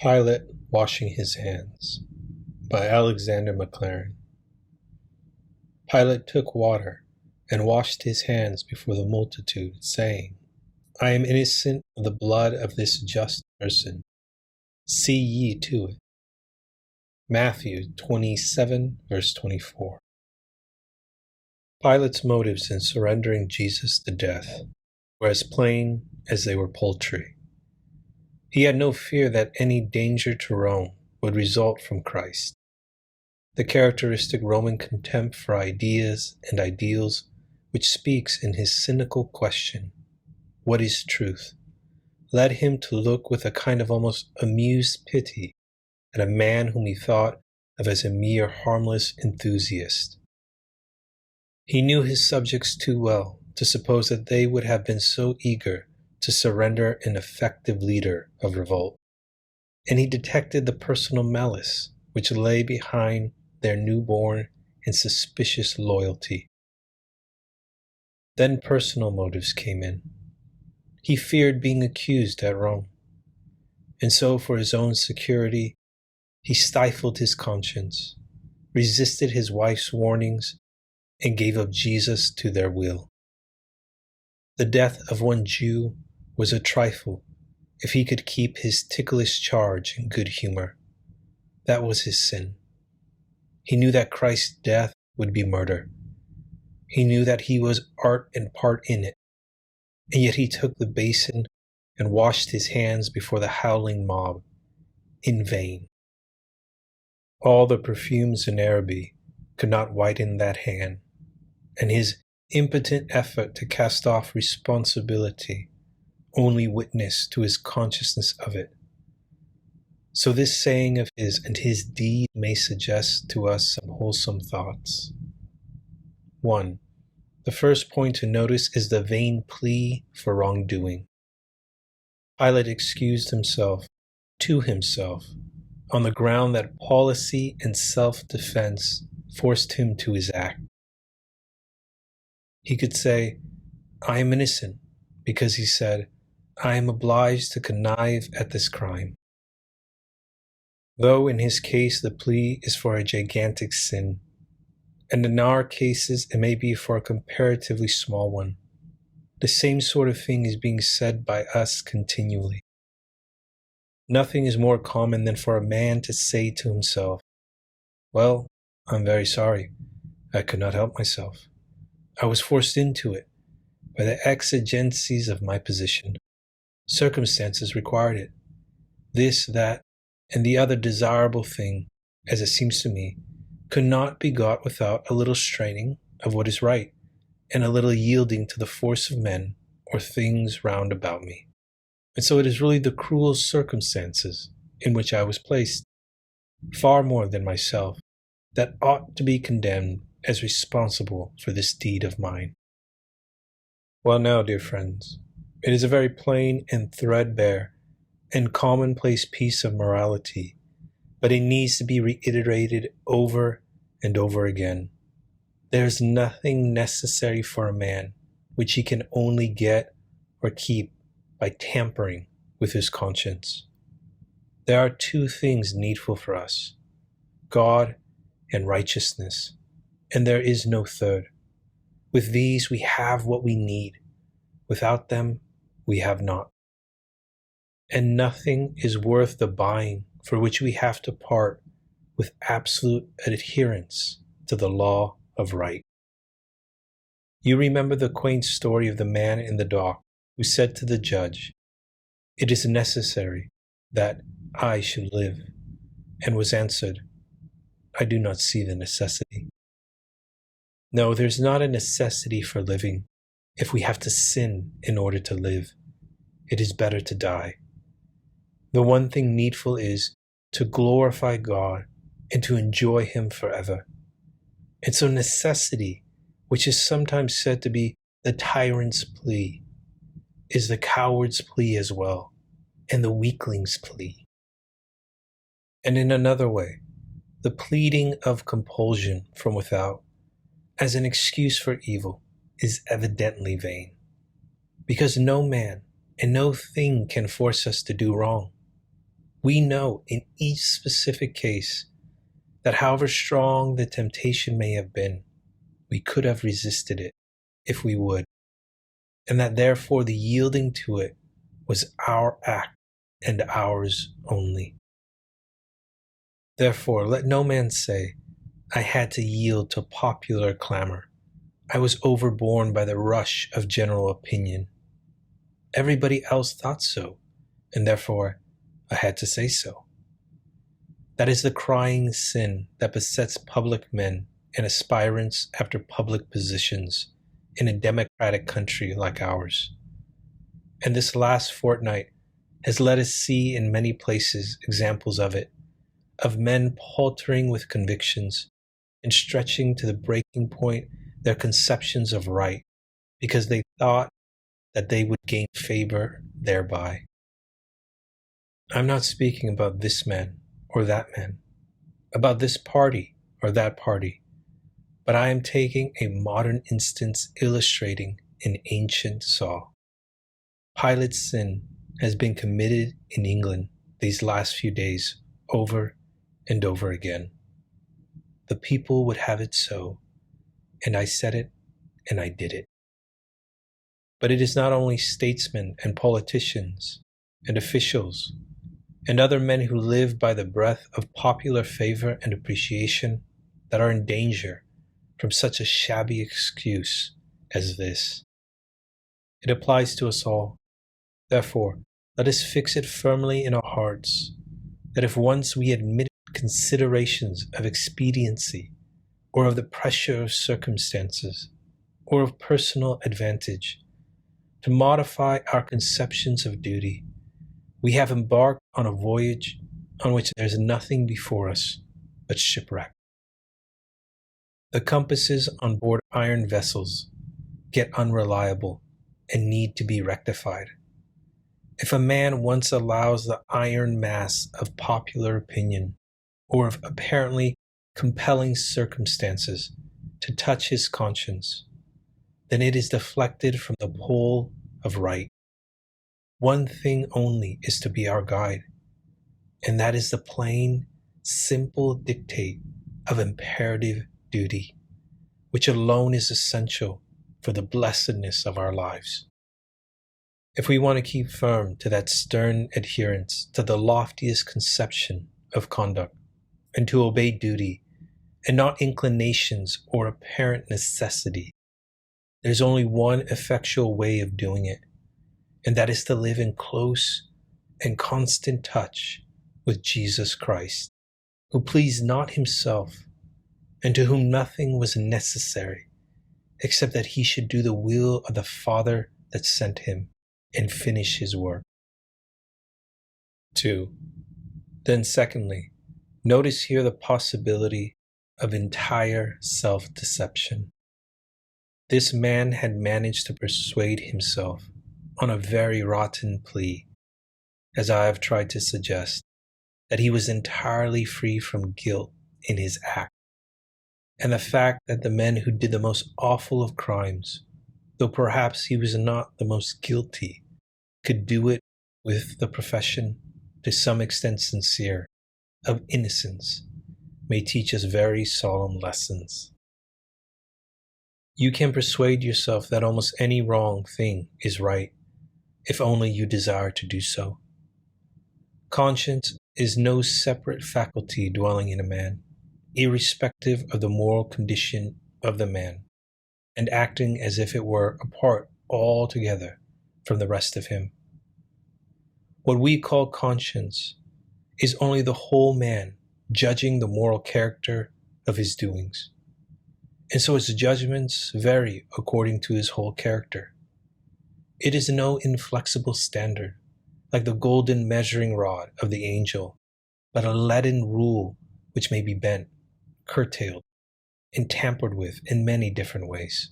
Pilate Washing His Hands by Alexander Maclaren. Pilate took water and washed his hands before the multitude, saying, I am innocent of the blood of this just person. See ye to it. Matthew 27, verse 24. Pilate's motives in surrendering Jesus to death were as plain as they were paltry. He had no fear that any danger to Rome would result from Christ. The characteristic Roman contempt for ideas and ideals, which speaks in his cynical question, "What is truth?" led him to look with a kind of almost amused pity at a man whom he thought of as a mere harmless enthusiast. He knew his subjects too well to suppose that they would have been so eager to surrender an effective leader of revolt, and he detected the personal malice which lay behind their newborn and suspicious loyalty. Then personal motives came in. He feared being accused at Rome, and so for his own security, he stifled his conscience, resisted his wife's warnings, and gave up Jesus to their will. The death of one Jew was a trifle if he could keep his ticklish charge in good humor. That was his sin. He knew that Christ's death would be murder. He knew that he was art and part in it, and yet he took the basin and washed his hands before the howling mob, in vain. All the perfumes in Araby could not whiten that hand, and his impotent effort to cast off responsibility only witnessed to his consciousness of it. So this saying of his and his deed may suggest to us some wholesome thoughts. 1. The first point to notice is the vain plea for wrongdoing. Pilate excused himself to himself on the ground that policy and self-defense forced him to his act. He could say, I am innocent, because he said, I am obliged to connive at this crime. Though in his case the plea is for a gigantic sin, and in our cases it may be for a comparatively small one, the same sort of thing is being said by us continually. Nothing is more common than for a man to say to himself, well, I'm very sorry, I could not help myself. I was forced into it by the exigencies of my position. Circumstances required it. This, that, and the other desirable thing, as it seems to me, could not be got without a little straining of what is right, and a little yielding to the force of men or things round about me. And so it is really the cruel circumstances in which I was placed, far more than myself, that ought to be condemned as responsible for this deed of mine. Well now, dear friends, it is a very plain and threadbare and commonplace piece of morality, but it needs to be reiterated over and over again. There is nothing necessary for a man which he can only get or keep by tampering with his conscience. There are two things needful for us, God and righteousness, and there is no third. With these we have what we need. Without them, we have not. And nothing is worth the buying for which we have to part with absolute adherence to the law of right. You remember the quaint story of the man in the dock who said to the judge, "It is necessary that I should live," and was answered, "I do not see the necessity." No, there's not a necessity for living if we have to sin in order to live. It is better to die. The one thing needful is to glorify God and to enjoy Him forever. And so necessity, which is sometimes said to be the tyrant's plea, is the coward's plea as well, and the weakling's plea. And in another way, the pleading of compulsion from without as an excuse for evil is evidently vain, because no man and no thing can force us to do wrong. We know in each specific case that however strong the temptation may have been, we could have resisted it if we would, and that therefore the yielding to it was our act and ours only. Therefore, let no man say, I had to yield to popular clamor. I was overborne by the rush of general opinion. Everybody else thought so, and therefore I had to say so. That is the crying sin that besets public men and aspirants after public positions in a democratic country like ours. And this last fortnight has let us see in many places examples of it, of men paltering with convictions and stretching to the breaking point their conceptions of right because they thought that they would gain favor thereby. I'm not speaking about this man or that man, about this party or that party, but I am taking a modern instance illustrating an ancient saw. Pilate's sin has been committed in England these last few days over and over again. The people would have it so, and I said it and I did it. But it is not only statesmen and politicians and officials and other men who live by the breath of popular favor and appreciation that are in danger from such a shabby excuse as this. It applies to us all. Therefore, let us fix it firmly in our hearts that if once we admit considerations of expediency or of the pressure of circumstances or of personal advantage to modify our conceptions of duty, we have embarked on a voyage on which there is nothing before us but shipwreck. The compasses on board iron vessels get unreliable and need to be rectified. If a man once allows the iron mass of popular opinion or of apparently compelling circumstances to touch his conscience, then it is deflected from the pole of right. One thing only is to be our guide, and that is the plain, simple dictate of imperative duty, which alone is essential for the blessedness of our lives. If we want to keep firm to that stern adherence to the loftiest conception of conduct, and to obey duty, and not inclinations or apparent necessity, there's only one effectual way of doing it, and that is to live in close and constant touch with Jesus Christ, who pleased not himself, and to whom nothing was necessary except that he should do the will of the Father that sent him and finish his work. 2. Then secondly, notice here the possibility of entire self-deception. This man had managed to persuade himself on a very rotten plea, as I have tried to suggest, that he was entirely free from guilt in his act, and the fact that the men who did the most awful of crimes, though perhaps he was not the most guilty, could do it with the profession, to some extent sincere, of innocence, may teach us very solemn lessons. You can persuade yourself that almost any wrong thing is right, if only you desire to do so. Conscience is no separate faculty dwelling in a man, irrespective of the moral condition of the man, and acting as if it were apart altogether from the rest of him. What we call conscience is only the whole man judging the moral character of his doings, and so his judgments vary according to his whole character. It is no inflexible standard, like the golden measuring rod of the angel, but a leaden rule which may be bent, curtailed, and tampered with in many different ways.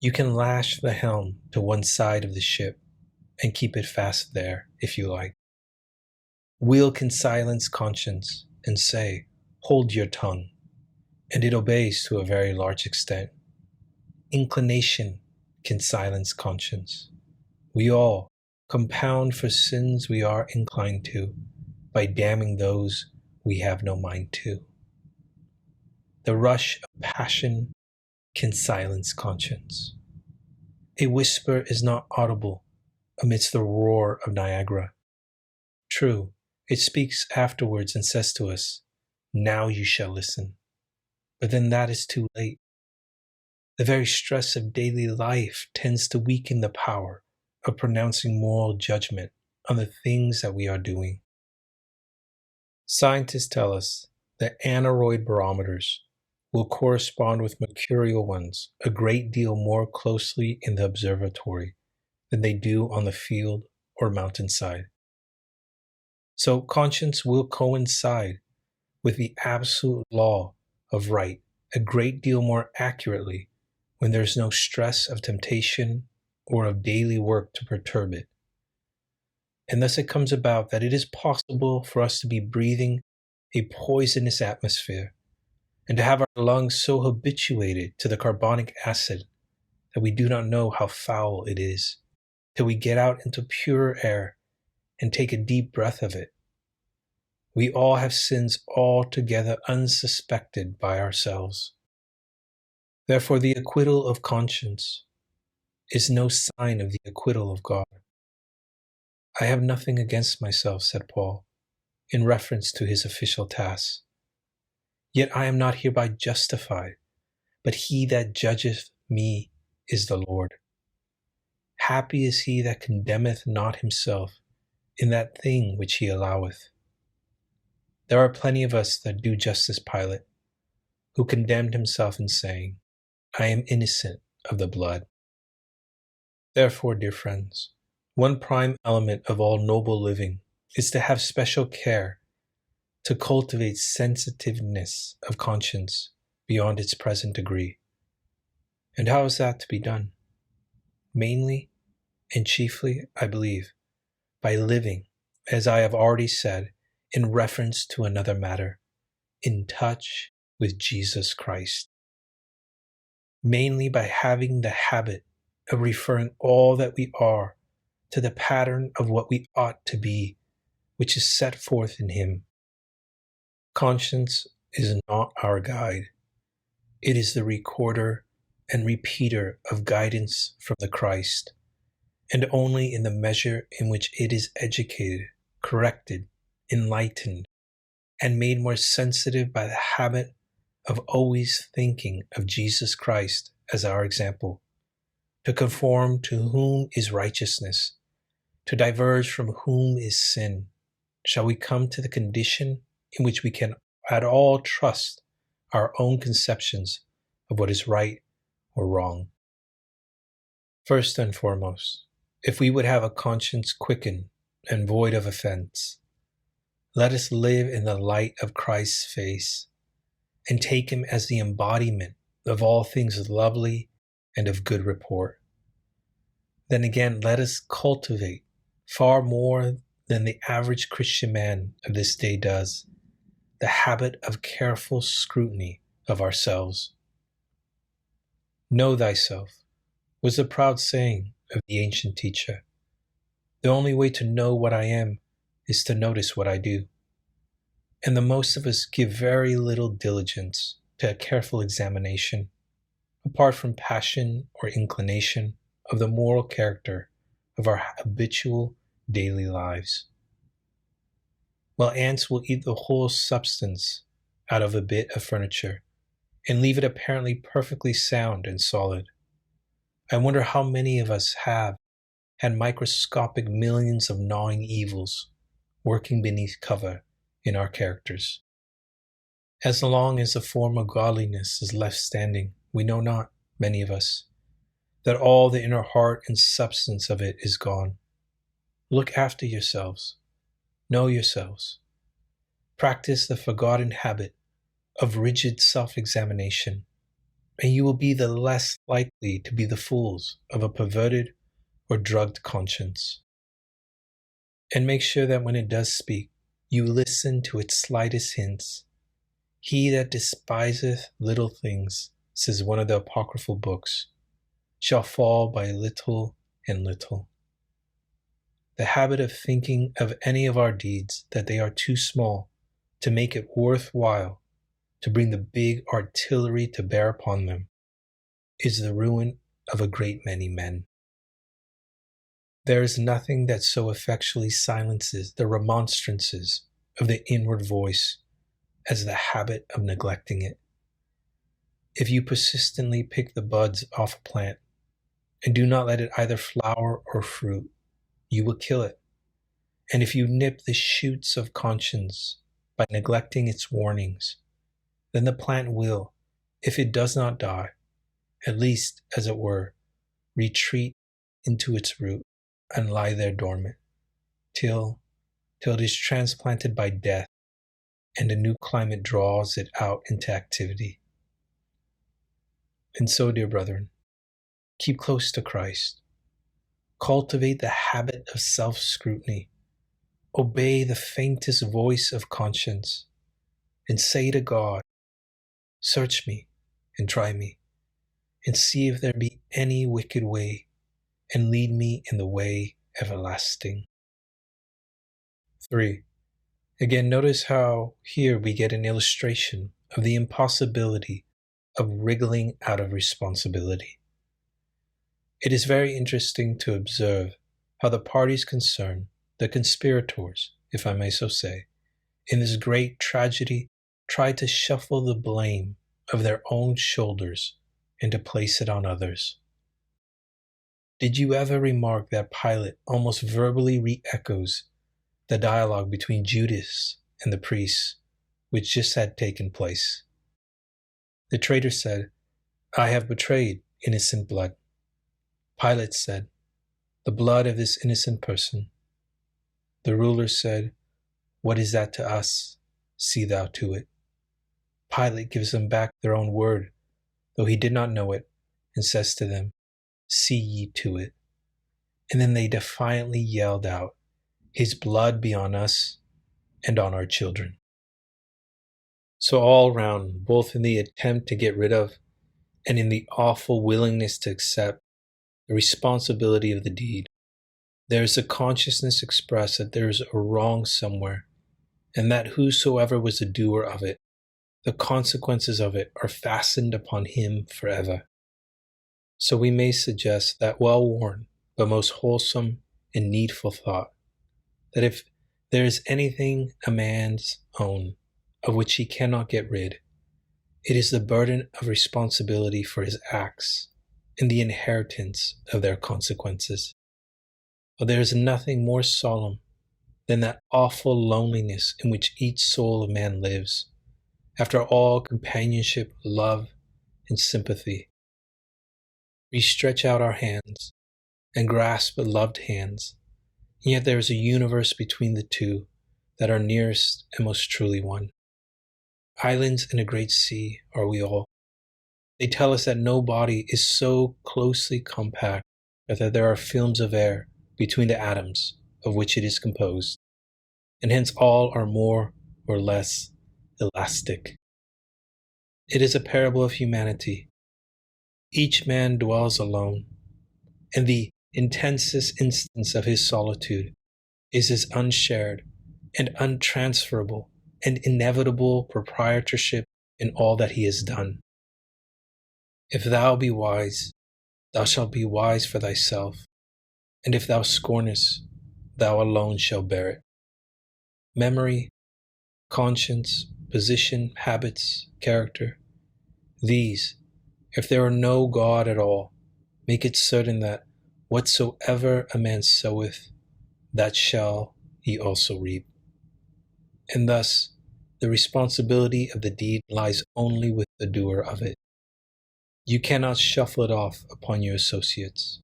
You can lash the helm to one side of the ship and keep it fast there, if you like. Will can silence conscience and say, hold your tongue, and it obeys to a very large extent. Inclination can silence conscience. We all, compound for sins we are inclined to, by damning those we have no mind to. The rush of passion can silence conscience. A whisper is not audible amidst the roar of Niagara. True, it speaks afterwards and says to us, "Now you shall listen." But then that is too late. The very stress of daily life tends to weaken the power of pronouncing moral judgment on the things that we are doing. Scientists tell us that aneroid barometers will correspond with mercurial ones a great deal more closely in the observatory than they do on the field or mountainside. So conscience will coincide with the absolute law of right a great deal more accurately when there's no stress of temptation or of daily work to perturb it. And thus it comes about that it is possible for us to be breathing a poisonous atmosphere and to have our lungs so habituated to the carbonic acid that we do not know how foul it is, till we get out into pure air and take a deep breath of it. We all have sins altogether unsuspected by ourselves. Therefore, the acquittal of conscience is no sign of the acquittal of God. I have nothing against myself, said Paul, in reference to his official tasks. Yet I am not hereby justified, but he that judgeth me is the Lord. Happy is he that condemneth not himself in that thing which he alloweth. There are plenty of us that do just as Pilate, who condemned himself in saying, I am innocent of the blood. Therefore, dear friends, one prime element of all noble living is to have special care to cultivate sensitiveness of conscience beyond its present degree. And how is that to be done? Mainly and chiefly, I believe, by living, as I have already said, in reference to another matter, in touch with Jesus Christ. Mainly by having the habit of referring all that we are to the pattern of what we ought to be, which is set forth in Him. Conscience is not our guide. It is the recorder and repeater of guidance from the Christ, and only in the measure in which it is educated, corrected, enlightened, and made more sensitive by the habit of always thinking of Jesus Christ as our example, to conform to whom is righteousness, to diverge from whom is sin, shall we come to the condition in which we can at all trust our own conceptions of what is right or wrong. First and foremost, if we would have a conscience quickened and void of offense, let us live in the light of Christ's face and take Him as the embodiment of all things lovely and of good report. Then again, let us cultivate far more than the average Christian man of this day does, the habit of careful scrutiny of ourselves. Know thyself was the proud saying of the ancient teacher. The only way to know what I am is to notice what I do. And the most of us give very little diligence to a careful examination, apart from passion or inclination, of the moral character of our habitual daily lives. While ants will eat the whole substance out of a bit of furniture and leave it apparently perfectly sound and solid, I wonder how many of us have had microscopic millions of gnawing evils working beneath cover in our characters. As long as the form of godliness is left standing, we know not, many of us, that all the inner heart and substance of it is gone. Look after yourselves. Know yourselves. Practice the forgotten habit of rigid self-examination, and you will be the less likely to be the fools of a perverted or drugged conscience. And make sure that when it does speak, you listen to its slightest hints. He that despiseth little things, says one of the apocryphal books, shall fall by little and little. the habit of thinking of any of our deeds that they are too small to make it worthwhile to bring the big artillery to bear upon them, is the ruin of a great many men. There is nothing that so effectually silences the remonstrances of the inward voice as the habit of neglecting it. If you persistently pick the buds off a plant and do not let it either flower or fruit, you will kill it. And if you nip the shoots of conscience by neglecting its warnings, then the plant will, if it does not die, at least, as it were, retreat into its root and lie there dormant, till it is transplanted by death and a new climate draws it out into activity. And so, dear brethren, keep close to Christ. Cultivate the habit of self-scrutiny. Obey the faintest voice of conscience and say to God, "Search me and try me, and see if there be any wicked way, and lead me in the way everlasting." 3. Again, notice how here we get an illustration of the impossibility of wriggling out of responsibility. It is very interesting to observe how the parties concerned, the conspirators, if I may so say, in this great tragedy tried to shuffle the blame of their own shoulders and to place it on others. Did you ever remark that Pilate almost verbally re-echoes the dialogue between Judas and the priests, which just had taken place? The traitor said, "I have betrayed innocent blood." Pilate said, "The blood of this innocent person." The ruler said, "What is that to us? See thou to it." Pilate gives them back their own word, though he did not know it, and says to them, "See ye to it." And then they defiantly yelled out, "His blood be on us and on our children." So all round, both in the attempt to get rid of and in the awful willingness to accept the responsibility of the deed, there is a consciousness expressed that there is a wrong somewhere, and that whosoever was the doer of it, the consequences of it are fastened upon him forever. So we may suggest that well-worn but most wholesome and needful thought, that if there is anything a man's own of which he cannot get rid, it is the burden of responsibility for his acts and the inheritance of their consequences. But there is nothing more solemn than that awful loneliness in which each soul of man lives, after all companionship, love, and sympathy. We stretch out our hands and grasp beloved hands, and yet there is a universe between the two that are nearest and most truly one. Islands in a great sea are we all. They tell us that no body is so closely compact that there are films of air between the atoms of which it is composed, and hence all are more or less elastic. It is a parable of humanity. Each man dwells alone, and the intensest instance of his solitude is his unshared and untransferable and inevitable proprietorship in all that he has done. If thou be wise, thou shalt be wise for thyself, and if thou scornest, thou alone shalt bear it. Memory, conscience, position, habits, character, these, if there are no God at all, make it certain that whatsoever a man soweth, that shall he also reap. And thus, the responsibility of the deed lies only with the doer of it. You cannot shuffle it off upon your associates.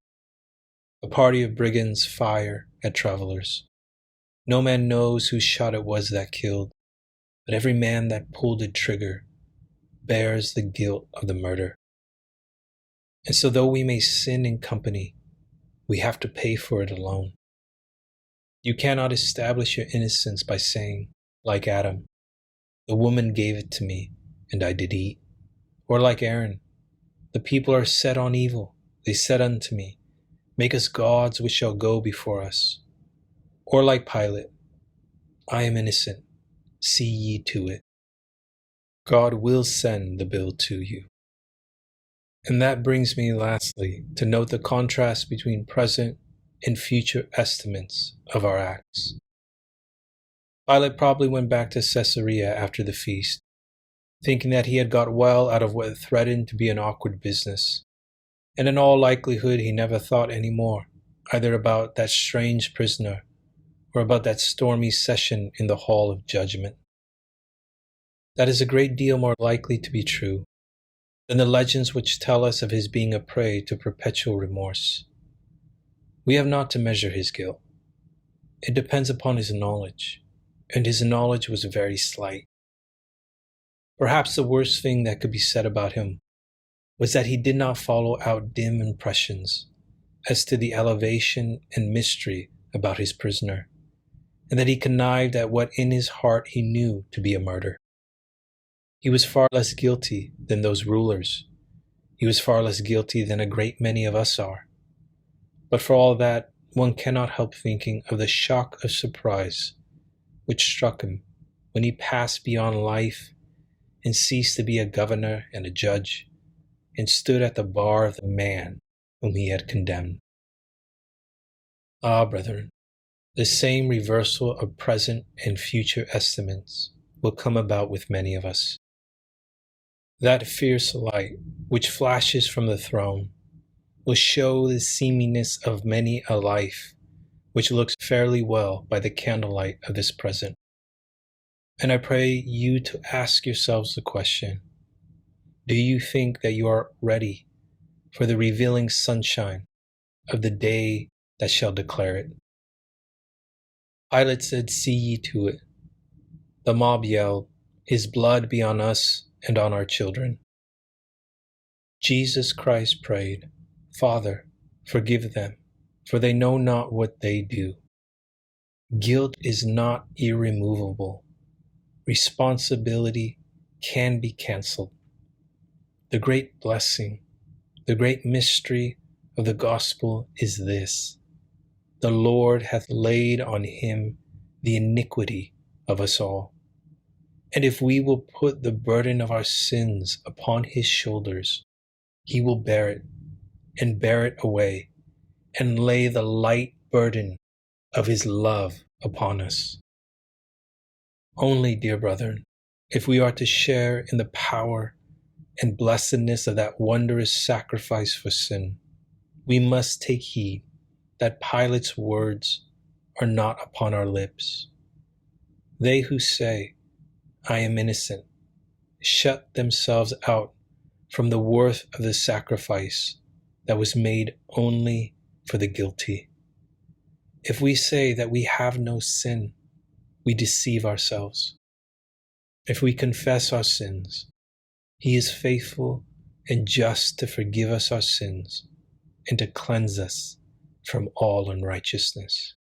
A party of brigands fire at travelers. No man knows whose shot it was that killed, but every man that pulled the trigger bears the guilt of the murder. And so though we may sin in company, we have to pay for it alone. You cannot establish your innocence by saying, like Adam, "The woman gave it to me, and I did eat." Or like Aaron, "The people are set on evil. They said unto me, Make us gods which shall go before us." Or like Pilate, I am innocent, see ye to it. God will send the bill to you. And that brings me lastly to note the contrast between present and future estimates of our acts. Pilate probably went back to Caesarea after the feast, thinking that he had got well out of what threatened to be an awkward business. And in all likelihood, he never thought any more, either about that strange prisoner or about that stormy session in the hall of judgment. That is a great deal more likely to be true than the legends which tell us of his being a prey to perpetual remorse. We have not to measure his guilt. It depends upon his knowledge, and his knowledge was very slight. Perhaps the worst thing that could be said about him was that he did not follow out dim impressions as to the elevation and mystery about his prisoner, and that he connived at what in his heart he knew to be a murder. He was far less guilty than those rulers. He was far less guilty than a great many of us are. But for all that, one cannot help thinking of the shock of surprise which struck him when he passed beyond life and ceased to be a governor and a judge, and stood at the bar of the man whom he had condemned. Ah, brethren, the same reversal of present and future estimates will come about with many of us. That fierce light which flashes from the throne will show the seemingness of many a life which looks fairly well by the candlelight of this present. And I pray you to ask yourselves the question, do you think that you are ready for the revealing sunshine of the day that shall declare it? Pilate said, see ye to it. The mob yelled, his blood be on us and on our children. Jesus Christ prayed, Father, forgive them, for they know not what they do. Guilt is not irremovable. Responsibility can be canceled. The great blessing, the great mystery of the gospel is this: the Lord hath laid on him the iniquity of us all. And if we will put the burden of our sins upon his shoulders, he will bear it and bear it away and lay the light burden of his love upon us. Only, dear brethren, if we are to share in the power and blessedness of that wondrous sacrifice for sin, we must take heed that Pilate's words are not upon our lips. They who say, I am innocent, shut themselves out from the worth of the sacrifice that was made only for the guilty. If we say that we have no sin, we deceive ourselves. If we confess our sins, he is faithful and just to forgive us our sins and to cleanse us from all unrighteousness.